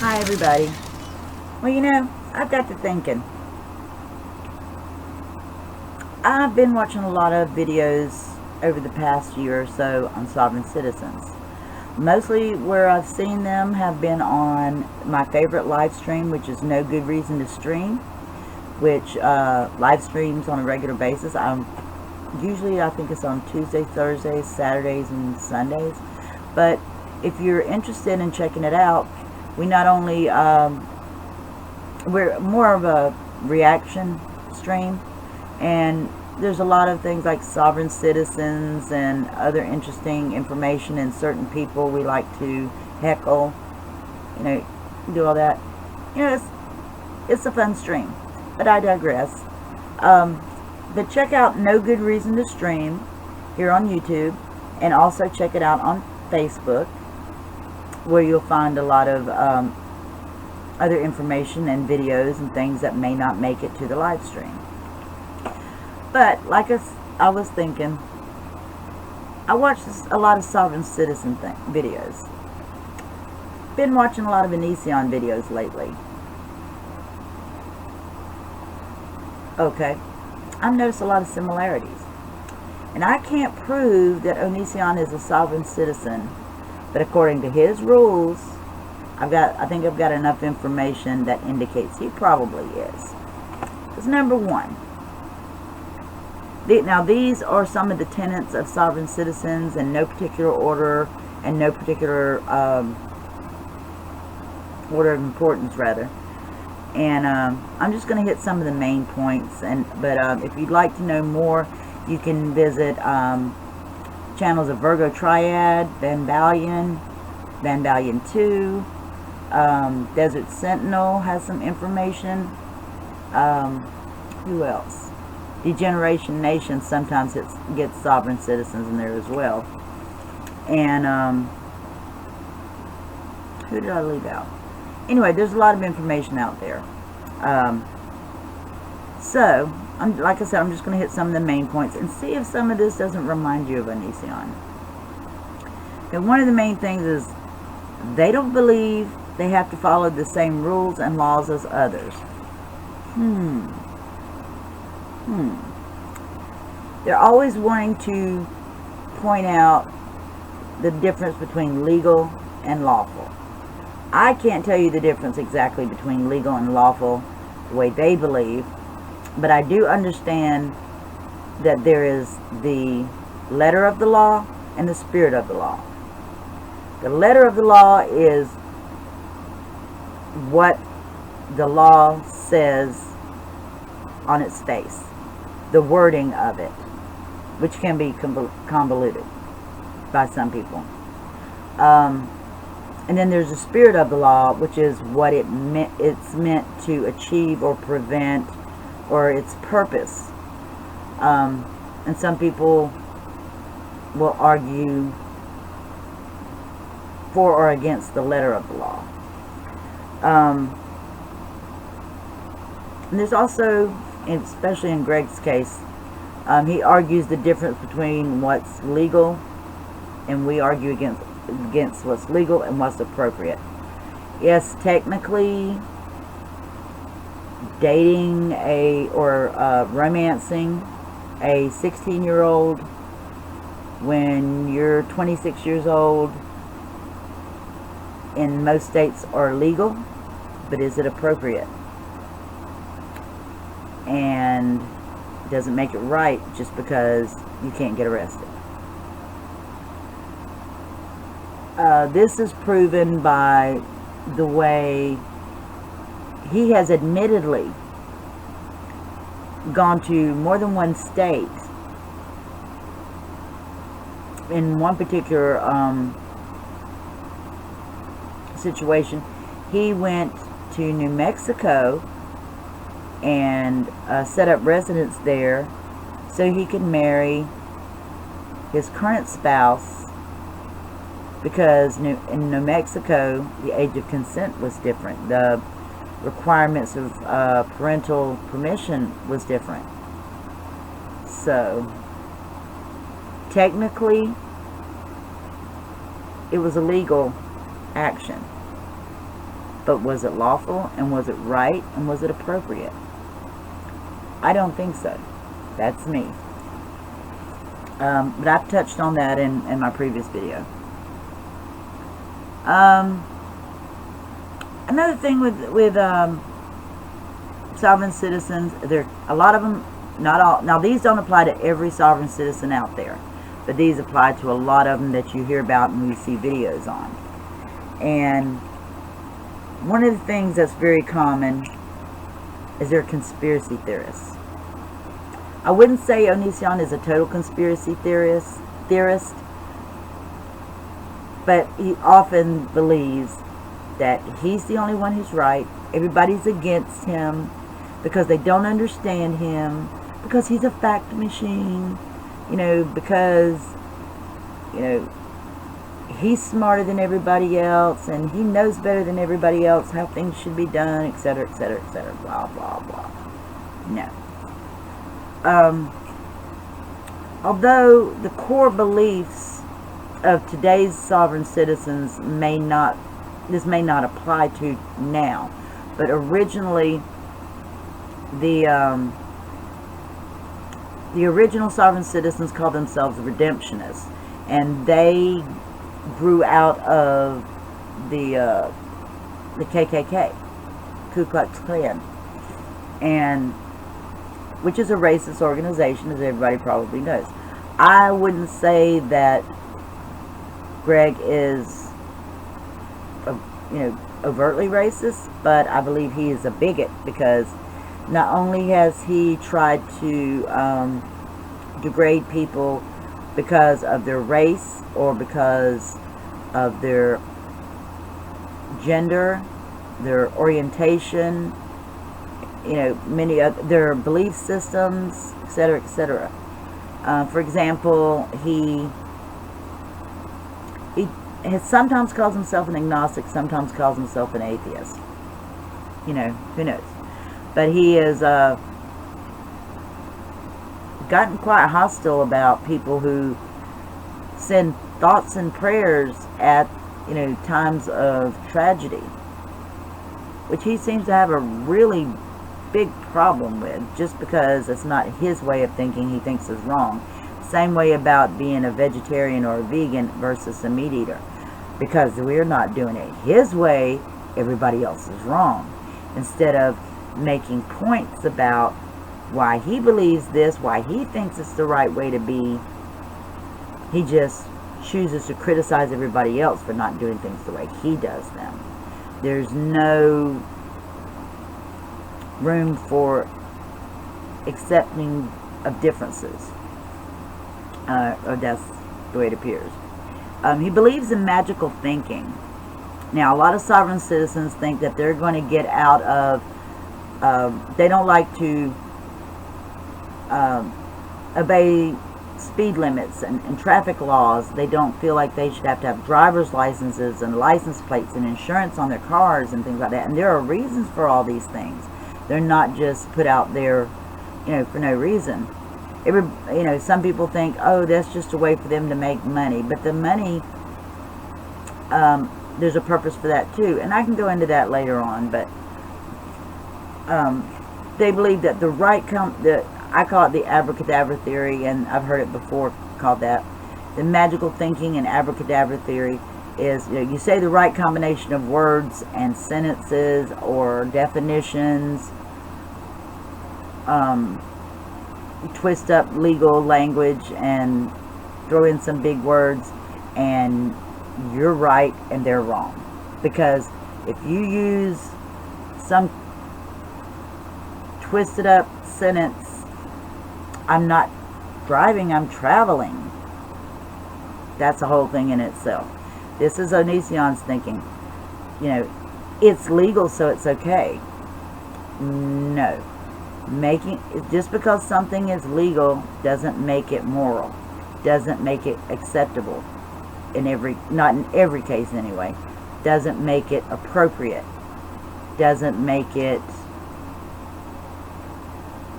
Hi everybody. Well, you know, I've got to thinking. I've been watching a lot of videos over the past year or so on sovereign citizens. Mostly where I've seen them have been on my favorite live stream, which is No Good Reason to Stream, which live streams on a regular basis. Usually I think it's on Tuesdays, Thursdays, Saturdays, and Sundays. But if you're interested in checking it out, we not only we're more of a reaction stream, and there's a lot of things like sovereign citizens and other interesting information, and certain people we like to heckle, you know, do all that. You know, it's a fun stream, but I digress. But check out No Good Reason to Stream here on YouTube, and also check it out on Facebook, where you'll find a lot of other information and videos and things that may not make it to the live stream. But like I was thinking, I watched a lot of sovereign citizen videos. Been watching a lot of Onision videos lately. Okay, I've noticed a lot of similarities, and I can't prove that Onision is a sovereign citizen, but according to his rules, I think I've got enough information that indicates he probably is. Because number one, now these are some of the tenets of sovereign citizens in no particular order, and no particular order of importance, rather. And I'm just going to hit some of the main points. But if you'd like to know more, you can visit channels of Virgo Triad, Van Balian 2, Desert Sentinel has some information. Who else? Degeneration Nation sometimes gets sovereign citizens in there as well. And who did I leave out? Anyway, there's a lot of information out there. So, like I said, I'm just going to hit some of the main points and see if some of this doesn't remind you of Onision. And one of the main things is they don't believe they have to follow the same rules and laws as others. They're always wanting to point out the difference between legal and lawful. I can't tell you the difference exactly between legal and lawful the way they believe, but I do understand that there is the letter of the law and the spirit of the law. The letter of the law is what the law says on its face, the wording of it, which can be convoluted by some people. And then there's the spirit of the law, which is what it's meant to achieve or prevent, or its purpose. And some people will argue for or against the letter of the law. And there's also, especially in Greg's case, he argues the difference between what's legal, and we argue against what's legal and what's appropriate. Yes, technically, dating or romancing a 16-year-old when you're 26 years old in most states are legal, but is it appropriate? And it doesn't make it right just because you can't get arrested. This is proven by the way he has admittedly gone to more than one state. In one particular situation, he went to New Mexico and set up residence there so he could marry his current spouse, because in New Mexico the age of consent was different. The requirements of parental permission was different. So technically it was a legal action, But was it lawful, and was it right, and was it appropriate? I don't think so. That's me. But I've touched on that in my previous video. Another thing with sovereign citizens, a lot of them, not all. Now these don't apply to every sovereign citizen out there, but these apply to a lot of them that you hear about and we see videos on. And one of the things that's very common is they're conspiracy theorists. I wouldn't say Onision is a total conspiracy theorist, but he often believes that he's the only one who's right. Everybody's against him because they don't understand him, because he's a fact machine, because, he's smarter than everybody else and he knows better than everybody else how things should be done, etc., etc., etc., blah, blah, blah. No. Although the core beliefs of today's sovereign citizens may not apply to now, but originally the original sovereign citizens called themselves redemptionists, and they grew out of the KKK, Ku Klux Klan, and which is a racist organization, as everybody probably knows. I wouldn't say that Greg is, overtly racist, but I believe he is a bigot, because not only has he tried to degrade people because of their race or because of their gender, their orientation, many other, their belief systems, etc., etc. For example, he sometimes calls himself an agnostic, sometimes calls himself an atheist. Who knows? But he has gotten quite hostile about people who send thoughts and prayers at, times of tragedy, which he seems to have a really big problem with, just because it's not his way of thinking. He thinks is wrong. Same way about being a vegetarian or a vegan versus a meat eater. Because we're not doing it his way, everybody else is wrong. Instead of making points about why he believes this, why he thinks it's the right way to be, he just chooses to criticize everybody else for not doing things the way he does them. There's no room for accepting of differences. Or that's the way it appears. He believes in magical thinking. Now, a lot of sovereign citizens think that they're going to get out of, they don't like to obey speed limits and traffic laws. They don't feel like they should have to have driver's licenses and license plates and insurance on their cars and things like that. And there are reasons for all these things. They're not just put out there, for no reason. Some people think, oh, that's just a way for them to make money. But the money, there's a purpose for that too. And I can go into that later on. But they believe that the right, I call it the abracadabra theory, and I've heard it before called that. The magical thinking and abracadabra theory is, you say the right combination of words and sentences or definitions, twist up legal language and throw in some big words, and you're right and they're wrong. Because if you use some twisted up sentence, I'm not driving, I'm traveling, that's a whole thing in itself. This is Onision's thinking. It's legal, so it's okay. No. Just because something is legal doesn't make it moral, doesn't make it acceptable, not in every case anyway, doesn't make it appropriate, doesn't make it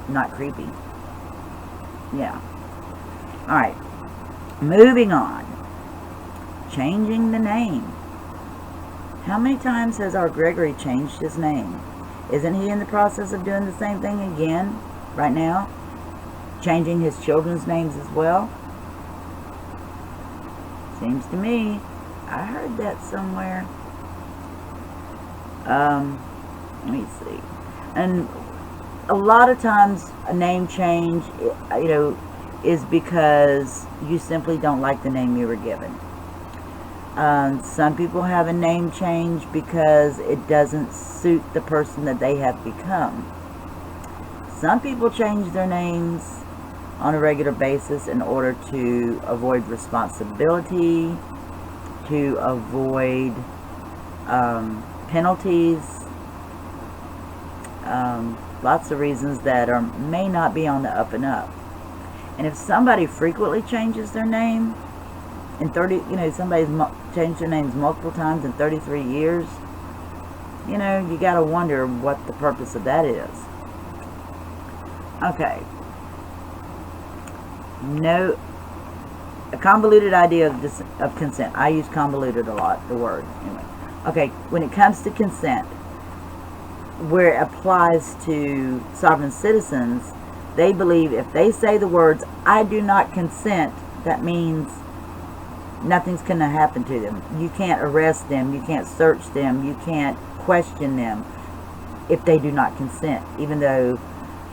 not creepy. Yeah. Alright, moving on. Changing the name. How many times has our Gregory changed his name? Isn't he in the process of doing the same thing again right now? Changing his children's names as well? Seems to me. I heard that somewhere. Let me see. And a lot of times a name change, is because you simply don't like the name you were given. Some people have a name change because it doesn't suit the person that they have become. Some people change their names on a regular basis in order to avoid responsibility, to avoid penalties, lots of reasons that may not be on the up and up. And if somebody frequently changes their name in somebody's changed their names multiple times in 33 years, you gotta wonder what the purpose of that is. Okay. No, a convoluted idea of consent. I use convoluted a lot, the word. Anyway. Okay, when it comes to consent, where it applies to sovereign citizens, they believe if they say the words, "I do not consent," that means nothing's going to happen to them. You can't arrest them, you can't search them, you can't question them if they do not consent, even though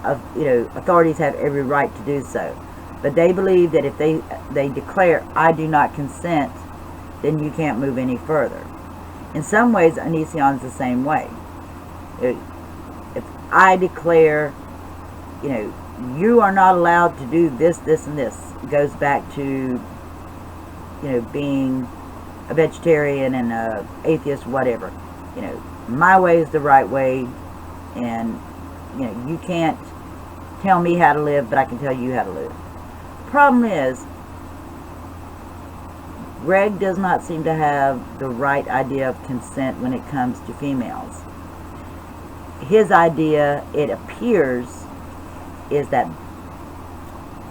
authorities have every right to do so. But they believe that if they declare, "I do not consent," then you can't move any further. In some ways, Onision is the same way. If I declare, you are not allowed to do this, this, and this, it goes back to, being a vegetarian and a atheist, whatever. My way is the right way, and, you can't tell me how to live, but I can tell you how to live. Problem is, Greg does not seem to have the right idea of consent when it comes to females. His idea, it appears, is that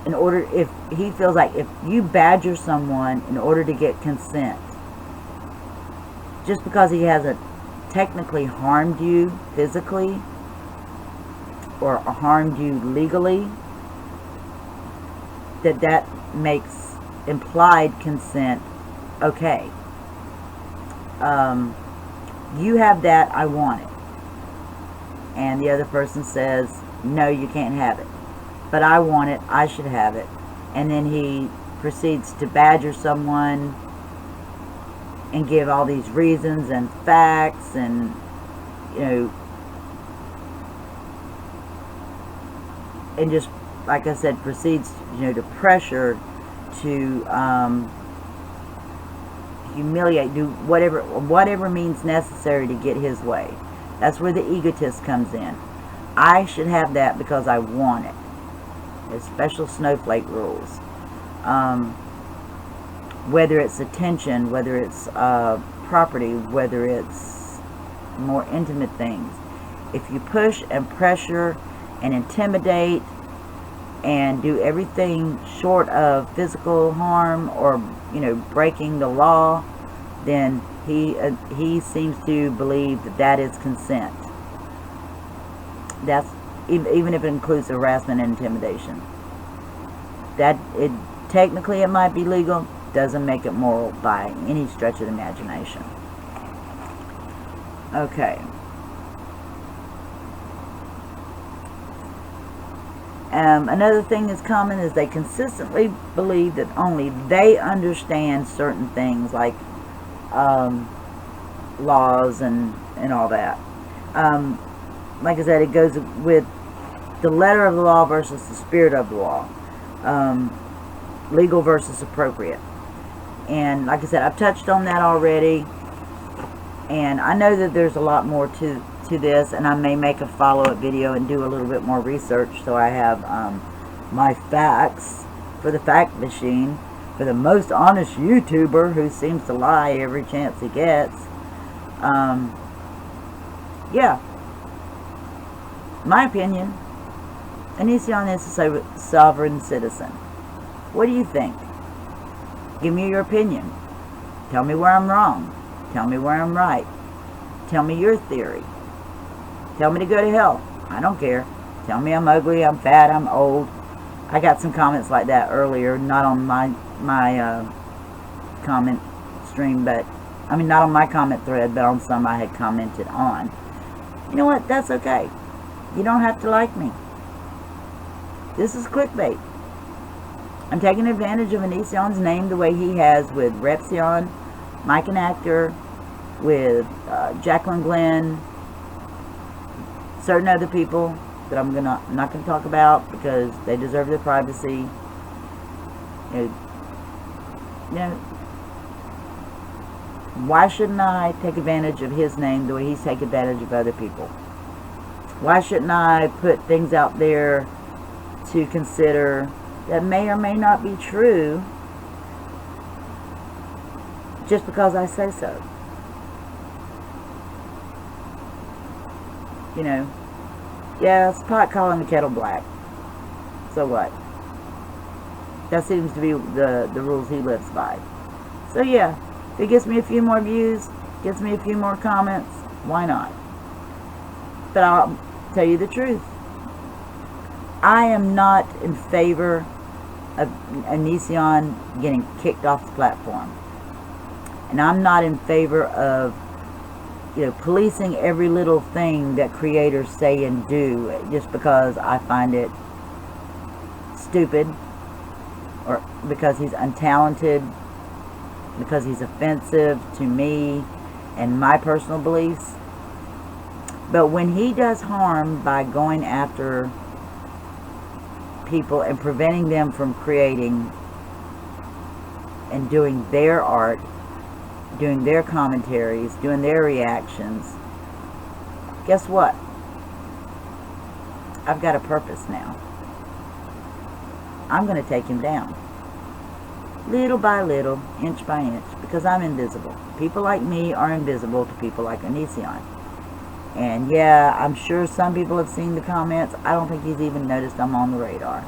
if he feels like if you badger someone in order to get consent, just because he hasn't technically harmed you physically or harmed you legally, that makes implied consent okay. You have that, I want it. And the other person says, "No, you can't have it. But I want it, I should have it." And then he proceeds to badger someone and give all these reasons and facts and, and just, like I said, proceeds, to pressure, to humiliate, do whatever means necessary to get his way. That's where the egotist comes in. I should have that because I want it. There's special snowflake rules. Whether it's attention, whether it's property, whether it's more intimate things. If you push and pressure and intimidate and do everything short of physical harm or, breaking the law, then he seems to believe that is consent. That's even if it includes harassment and intimidation. Technically it might be legal, doesn't make it moral by any stretch of the imagination. Okay. Another thing that's common is they consistently believe that only they understand certain things like laws and all that. Like I said, it goes with the letter of the law versus the spirit of the law. Legal versus appropriate. And like I said, I've touched on that already. And I know that there's a lot more to this, and I may make a follow-up video and do a little bit more research so I have my facts for the fact machine, for the most honest YouTuber who seems to lie every chance he gets. Yeah. My opinion, Onision is a sovereign citizen. What do you think? Give me your opinion. Tell me where I'm wrong. Tell me where I'm right. Tell me your theory. Tell me to go to hell. I don't care. Tell me I'm ugly, I'm fat, I'm old. I got some comments like that earlier, not on my comment stream, but I mean not on my comment thread, but on some I had commented on. You know what? That's okay. You don't have to like me. This is clickbait. I'm taking advantage of Onision's name the way he has with Repsion, Mike and Actor, with Jacqueline Glenn, certain other people that I'm not gonna talk about because they deserve their privacy. You know, why shouldn't I take advantage of his name the way he's taking advantage of other people? Why shouldn't I put things out there to consider that may or may not be true just because I say so? You know, yeah, it's pot calling the kettle black. So what? That seems to be the rules he lives by. So yeah, if it gets me a few more views, gets me a few more comments, why not? But I'll tell you the truth. I am not in favor of Onision getting kicked off the platform. And I'm not in favor of, you know, policing every little thing that creators say and do just because I find it stupid, or because he's untalented, because he's offensive to me and my personal beliefs. But when he does harm by going after people and preventing them from creating and doing their art, doing their commentaries, doing their reactions, guess what? I've got a purpose now. I'm going to take him down. Little by little, inch by inch, because I'm invisible. People like me are invisible to people like Onision. And yeah, I'm sure some people have seen the comments. I don't think he's even noticed I'm on the radar.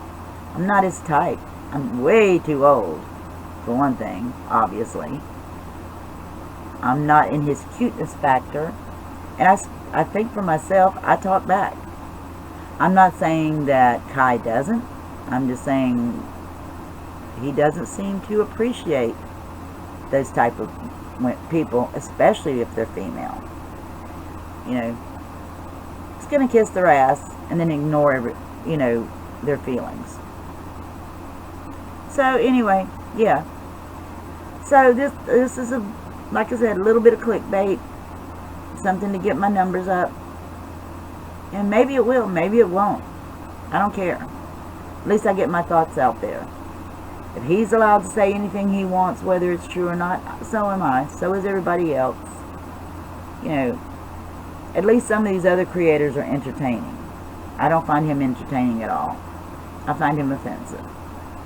I'm not his type. I'm way too old, for one thing, obviously. I'm not in his cuteness factor. And I think for myself, I talk back. I'm not saying that Kai doesn't. I'm just saying he doesn't seem to appreciate those type of people, especially if they're female. You know, it's gonna kiss their ass and then ignore their feelings. So anyway, yeah. So this is like I said, a little bit of clickbait, something to get my numbers up, and maybe it will, maybe it won't. I don't care. At least I get my thoughts out there. If he's allowed to say anything he wants, whether it's true or not, so am I. So is everybody else. You know, at least some of these other creators are entertaining. I don't find him entertaining at all. I find him offensive.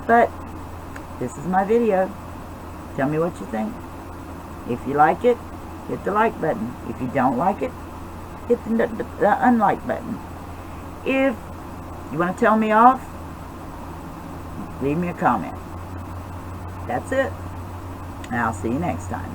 But this is my video. Tell me what you think. If you like it, hit the like button. If you don't like it, hit the unlike button. If you want to tell me off, leave me a comment. That's it. And I'll see you next time.